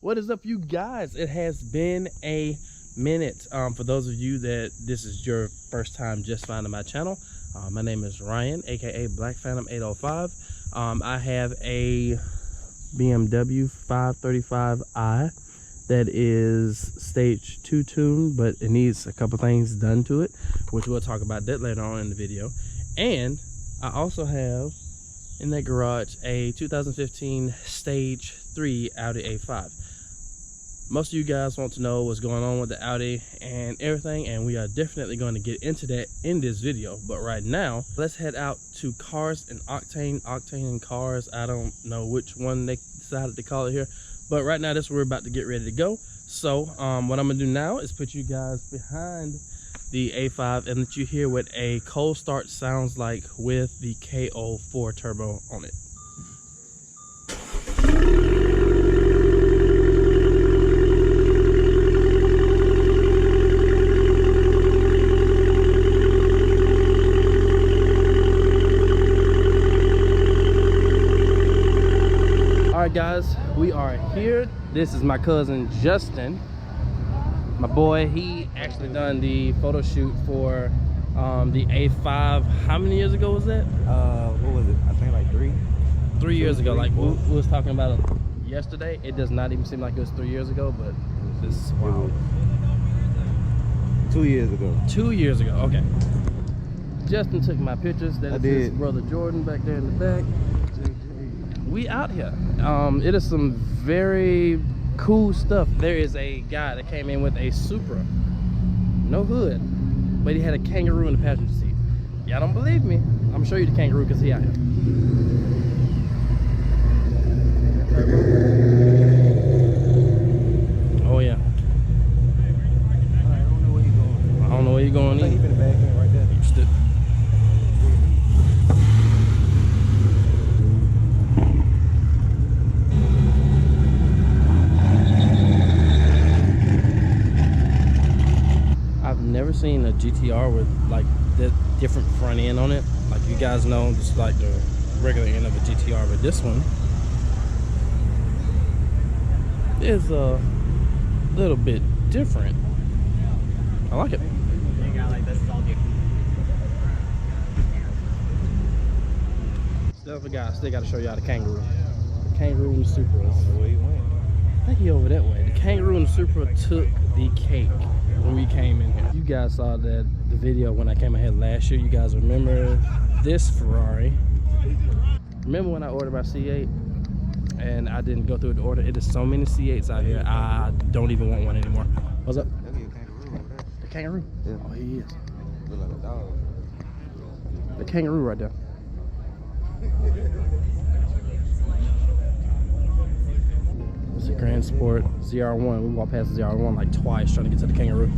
What is up, you guys? It has been a minute. For those of you that this is your first time just finding my channel, my name is Ryan, aka Black Phantom 805. I have a BMW 535i that is stage 2 tuned, but it needs a couple things done to it, which we'll talk about that later on in the video. And I also have in that garage a 2015 stage 3 Audi A5. Most of you guys want to know what's going on with the Audi and everything, and we are definitely going to get into that in this video. But right now, let's head out to Cars and Octane. Octane and Cars, I don't know which one they decided to call it here, but right now this is where we're about to get ready to go. So what I'm gonna do now is put you guys behind the A5 and let you hear what a cold start sounds like with the KO4 turbo on it. Alright guys, we are here. This is my cousin Justin. My boy, he actually done the photo shoot for the A5. How many years ago was that? What was it? I think like 3 years ago. Like we was talking about it yesterday. It does not even seem like it was 3 years ago, but this is wild. 2 years ago. 2 years ago, okay. Justin took my pictures. That's his brother Jordan back there in the back. We out here. It is some very cool stuff. There is a guy that came in with a Supra, no hood, but he had a kangaroo in the passenger seat. Y'all don't believe me? I'm gonna show you the kangaroo because he out here. Oh yeah. I don't know where he's going. I don't know where you're going. I think he's in the back end right there. Never seen a GTR with like the different front end on it. Like you guys know, just like the regular end of a GTR, but this one is a little bit different. I like it. Still forgot. Still got to show y'all the kangaroo. The kangaroo and the Supra. Where he went? I think he over that way. The kangaroo and the Supra took the cake when we came in here. You guys saw the video when I came ahead last year. You guys remember this Ferrari? Remember when I ordered my C8 and I didn't go through the order? It is so many C8s out here. I don't even want one anymore. What's up? That's a kangaroo right there. The kangaroo? Yeah. Oh, he is. Look like a dog. The kangaroo right there. It's a Grand Sport ZR1. We walked past the ZR1 like twice trying to get to the kangaroo.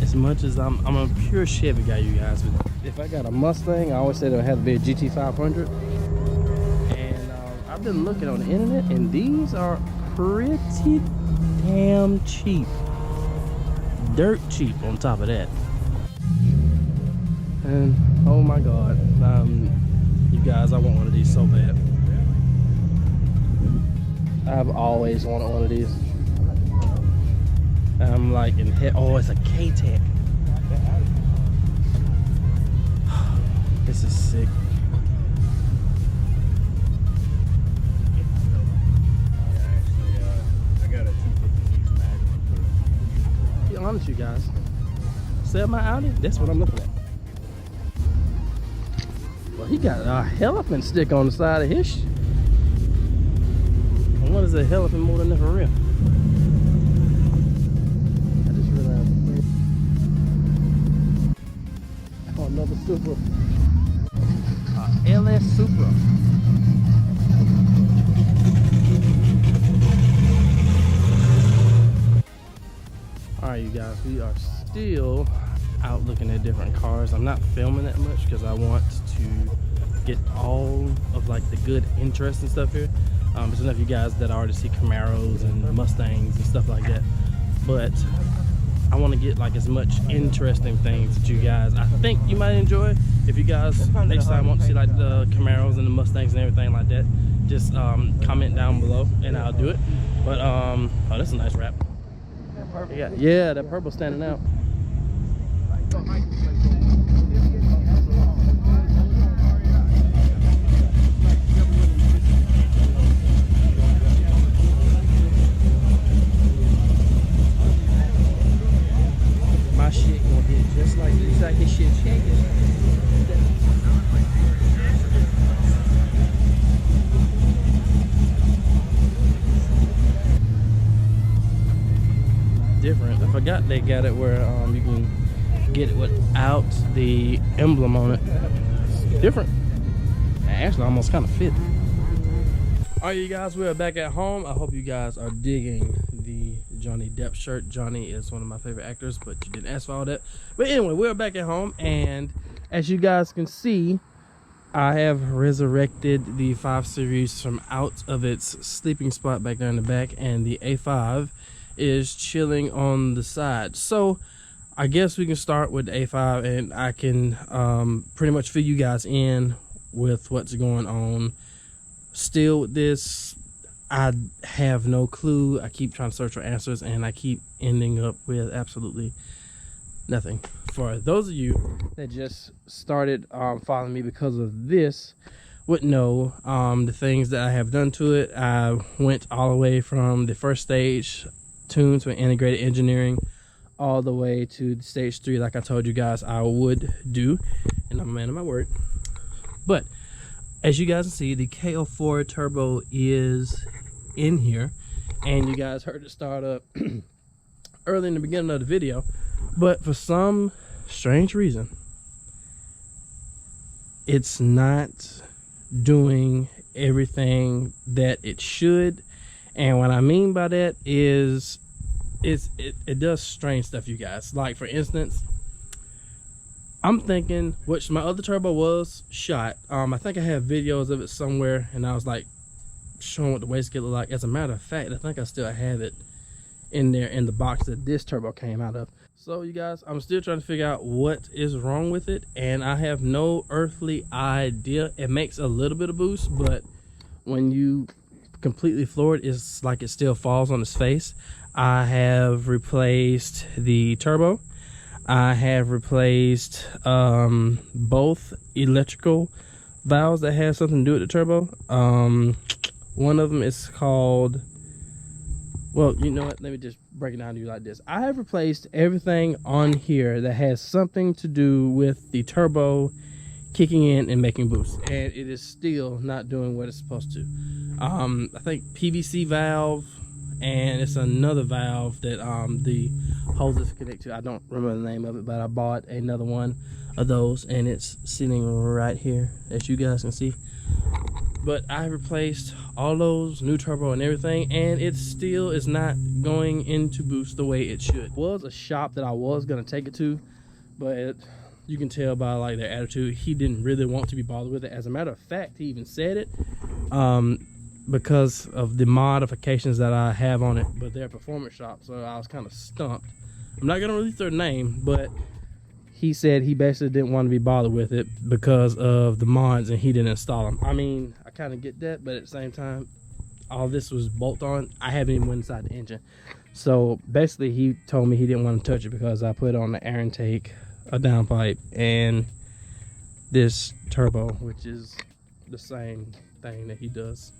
As much as I'm a pure Chevy guy, you guys, but if I got a Mustang, I always said it would have to be a GT500. And I've been looking on the internet, and these are pretty damn cheap. Dirt cheap on top of that. And oh my God, you guys, I want one of these so bad. I've always wanted one of these. I'm like in head. Oh, it's a K-Tech. This is sick. I got a 250 Magnum. Be honest, you guys. Sell my Audi? That's what I'm looking at. Well, he got a elephant stick on the side of his. What is a elephant more than that for real? Another Supra, LS Supra. Alright, you guys, we are still out looking at different cars. I'm not filming that much because I want to get all of like the good, interesting stuff here. There's enough of you guys that already see Camaros and Mustangs and stuff like that, but I want to get like as much interesting things that you guys I think you might enjoy. If you guys next time want to see like the Camaros and the Mustangs and everything like that, just comment down below and I'll do it. But oh, that's a nice wrap. Yeah, that purple standing out. My shit gonna hit just like this shit shaking. Different. I forgot they got it where you can get it without the emblem on it. It's different. Actually, almost kind of fit. Alright, you guys, we are back at home. I hope you guys are digging the Johnny Depp shirt. Johnny is one of my favorite actors, but you didn't ask for all that. But anyway, we're back at home, and as you guys can see, I have resurrected the 5 Series from out of its sleeping spot back there in the back, and the A5 is chilling on the side. So I guess we can start with the A5, and I can pretty much fill you guys in with what's going on. Still with this, I have no clue. I keep trying to search for answers, and I keep ending up with absolutely nothing. For those of you that just started following me because of this, would know the things that I have done to it. I went all the way from the first stage tuned to an integrated engineering all the way to stage 3, like I told you guys I would do, and I'm a man of my word. But as you guys can see, the KO4 turbo is in here, and you guys heard it start up early in the beginning of the video, but for some strange reason it's not doing everything that it should. And what I mean by that is it does strange stuff, you guys. Like, for instance, I'm thinking, which my other turbo was shot. I think I have videos of it somewhere, and I was like showing what the wastegate looked like. As a matter of fact, I think I still have it in there in the box that this turbo came out of. So you guys, I'm still trying to figure out what is wrong with it, and I have no earthly idea. It makes a little bit of boost, but when you completely floored, it's like it still falls on its face. I have replaced the turbo. I have replaced both electrical valves that have something to do with the turbo. One of them is called, well, you know what, let me just break it down to you like this. I have replaced everything on here that has something to do with the turbo kicking in and making boost, and it is still not doing what it's supposed to. I think PVC valve, and it's another valve that the hoses connect to. I don't remember the name of it, but I bought another one of those, and it's sitting right here, as you guys can see. But I replaced all those, new turbo and everything, and it still is not going into boost the way it should. It was a shop that I was gonna take it to, but you can tell by like their attitude, he didn't really want to be bothered with it. As a matter of fact, he even said it because of the modifications that I have on it, but they're a performance shop, so I was kind of stumped. I'm not gonna release their name, but he said he basically didn't want to be bothered with it because of the mods, and he didn't install them. I mean, I kind of get that, but at the same time, all this was bolt on. I haven't even went inside the engine. So basically, he told me he didn't want to touch it because I put on the air intake, a downpipe, and this turbo, which is the same thing that he does.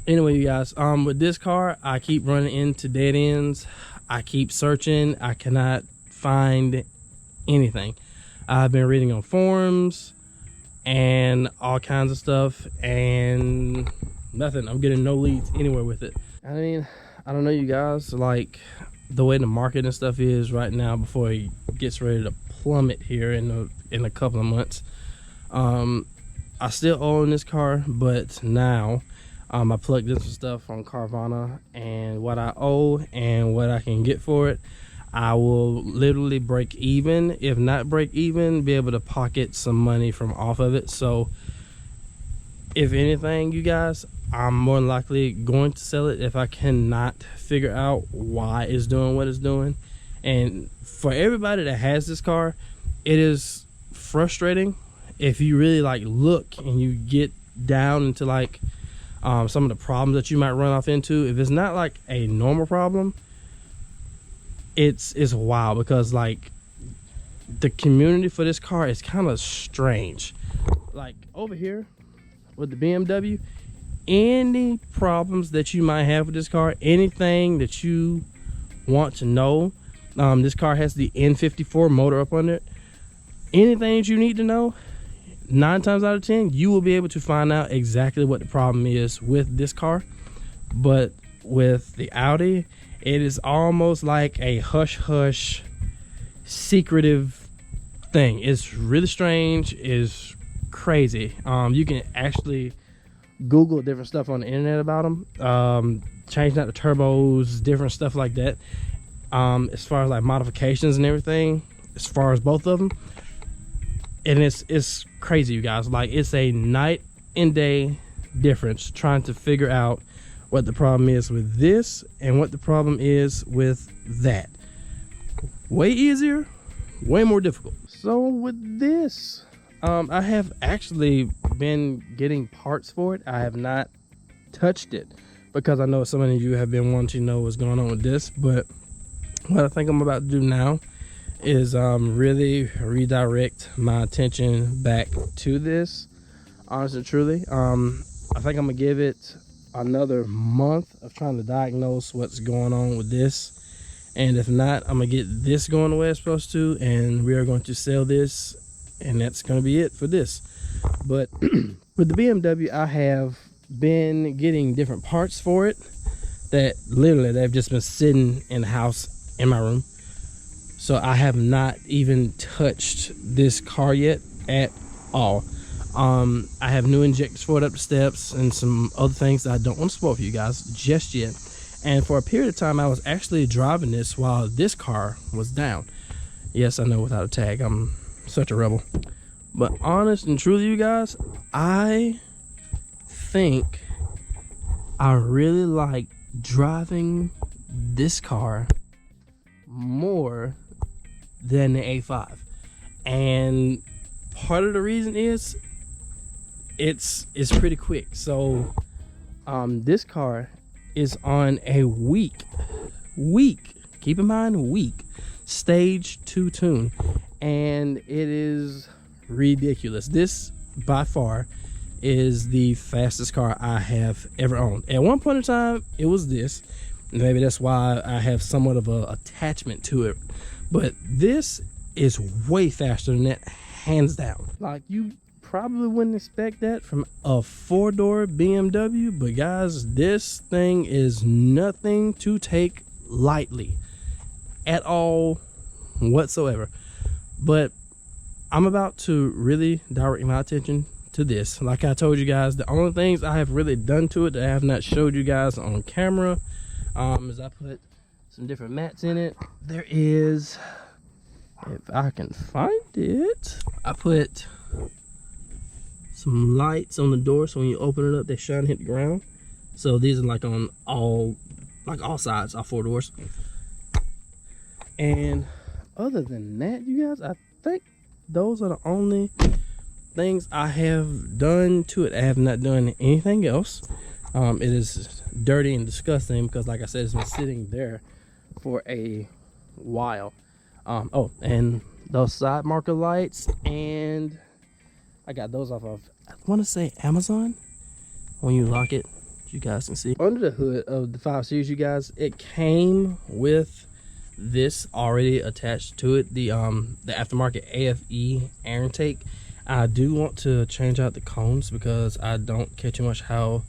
Anyway, you guys, with this car, I keep running into dead ends. I keep searching. I cannot find anything. I've been reading on forums and all kinds of stuff, and nothing. I'm getting no leads anywhere with it. I mean, I don't know, you guys, like the way the market and stuff is right now before it gets ready to plummet here in a couple of months. I still own this car, but now I plugged in some stuff on Carvana and what I owe and what I can get for it. I will literally break even, if not break even, be able to pocket some money from off of it. So if anything, you guys, I'm more than likely going to sell it if I cannot figure out why it's doing what it's doing. And for everybody that has this car, it is frustrating if you really like look and you get down into like some of the problems that you might run off into. If it's not like a normal problem, it's wild, because like the community for this car is kind of strange. Like over here with the BMW, any problems that you might have with this car, anything that you want to know, this car has the N54 motor up under it. Anything that you need to know, 9 times out of 10 you will be able to find out exactly what the problem is with this car. But with the Audi, it is almost like a hush-hush secretive thing. It's really strange. It's crazy. You can actually Google different stuff on the internet about them, changing out the turbos, different stuff like that. As far as like modifications and everything, as far as both of them, and it's crazy, you guys. Like, it's a night and day difference trying to figure out what the problem is with this and what the problem is with that. Way easier, way more difficult. So with this, I have actually been getting parts for it. I have not touched it because I know some of you have been wanting to know what's going on with this. But what I think I'm about to do now is really redirect my attention back to this, honestly, truly. I think I'm gonna give it another month of trying to diagnose what's going on with this, and if not, I'm gonna get this going the way it's supposed to, and we are going to sell this, and that's gonna be it for this. But with the BMW, I have been getting different parts for it that literally they've just been sitting in the house in my room. So I have not even touched this car yet at all. I have new injectors for it up the steps and some other things that I don't want to spoil for you guys just yet. And for a period of time, I was actually driving this while this car was down. Yes, I know, without a tag, I'm such a rebel. But honest and truly, you guys, I think I really like driving this car more than the A5. And part of the reason is it's pretty quick. So this car is on a weak, keep in mind, weak stage 2 tune, and it is ridiculous. This by far is the fastest car I have ever owned. At one point in time, it was this. Maybe that's why I have somewhat of an attachment to it. But this is way faster than that, hands down. Like, you probably wouldn't expect that from a 4-door BMW, but guys, this thing is nothing to take lightly at all whatsoever. But I'm about to really direct my attention to this. Like I told you guys, the only things I have really done to it that I have not showed you guys on camera is I put some different mats in it. There is, if I can find it, I put some lights on the door, so when you open it up, they shine and hit the ground. So these are like on all sides, all 4 doors. And other than that, you guys, I think those are the only things I have done to it. I have not done anything else. It is dirty and disgusting because, like I said, it's been sitting there for a while. Oh, and those side marker lights, and I got those off of, I want to say, Amazon. When you lock it, you guys can see under the hood of the 5 Series, you guys, it came with this already attached to it, the aftermarket AFE air intake. I do want to change out the cones because I don't care too much how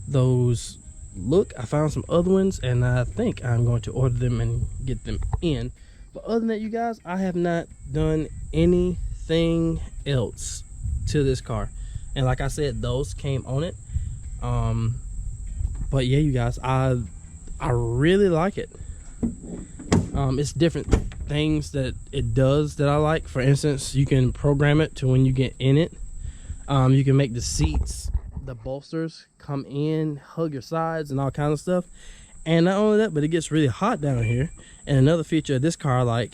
those look. I found some other ones, and I think I'm going to order them and get them in. But other than that, you guys, I have not done anything else to this car. And like I said, those came on it. But yeah, you guys, I really like it. It's different things that it does that I like. For instance, you can program it to when you get in it. You can make the seats, the bolsters come in, hug your sides and all kinds of stuff. And not only that, but it gets really hot down here. And another feature of this car I like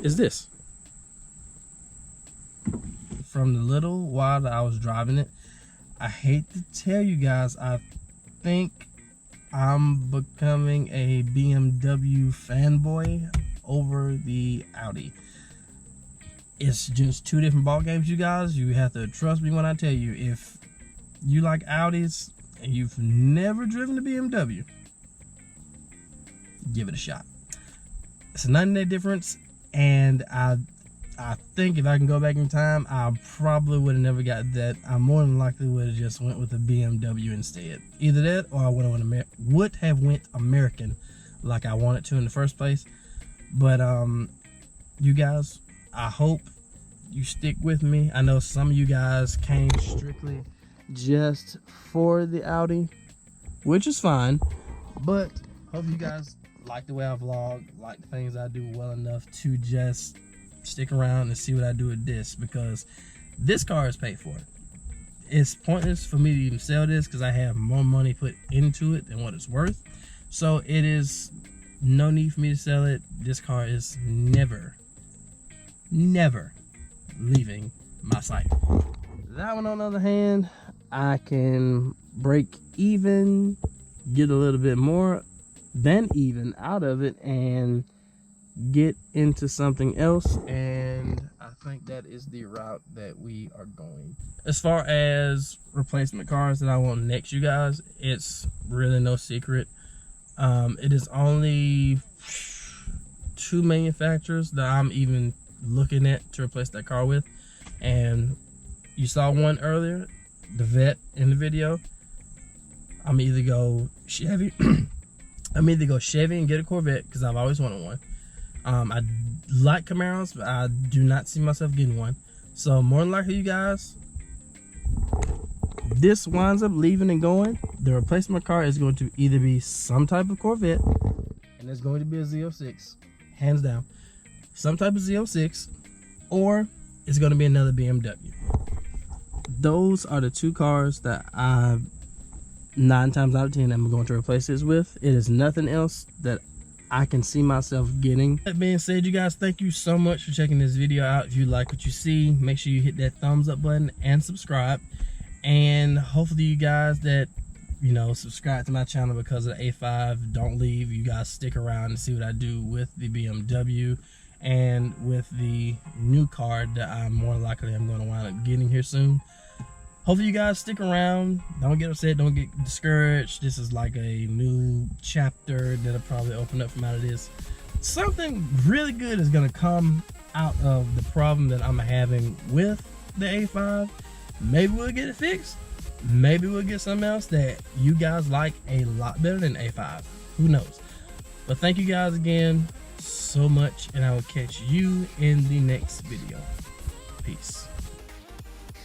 is this. From the little while that I was driving it, I hate to tell you guys, I think I'm becoming a BMW fanboy over the Audi. It's just two different ball games, you guys. You have to trust me when I tell you, if you like Audis and you've never driven a BMW, give it a shot. It's a 9-day difference, and I think if I can go back in time, I probably would have never got that. I more than likely would have just went with a BMW instead. Either that, or I would have went American like I wanted to in the first place. But you guys, I hope you stick with me. I know some of you guys came strictly just for the Audi, which is fine, but hope you guys like the way I vlog, like the things I do well enough to just stick around and see what I do with this, because this car is paid for. It's pointless for me to even sell this because I have more money put into it than what it's worth. So it is no need for me to sell it. This car is never leaving my sight. That one, on the other hand, I can break even, get a little bit more than even out of it, and get into something else, and I think that is the route that we are going. As far as replacement cars that I want next, you guys, it's really no secret. It is only 2 manufacturers that I'm even looking at to replace that car with, and you saw one earlier, the Vet, in the video. I'm either go Chevy and get a Corvette because I've always wanted one. I like Camaros, but I do not see myself getting one. So more than likely, you guys, this winds up leaving and going. The replacement car is going to either be some type of Corvette, and it's going to be a Z06, hands down. Some type of Z06, or it's going to be another BMW. Those are the 2 cars that I 9 times out of 10 I'm going to replace this with. It is nothing else that I can see myself getting. That being said, you guys, thank you so much for checking this video out. If you like what you see, make sure you hit that thumbs up button and subscribe. And hopefully you guys that, you know, subscribe to my channel because of the A5 don't leave. You guys stick around and see what I do with the BMW and with the new car that I'm more likely I'm going to wind up getting here soon. Hopefully you guys stick around. Don't get upset, don't get discouraged. This is like a new chapter that'll probably open up from out of this. Something really good is gonna come out of the problem that I'm having with the A5. Maybe we'll get it fixed. Maybe we'll get something else that you guys like a lot better than A5. Who knows? But thank you guys again so much, and I will catch you in the next video. Peace.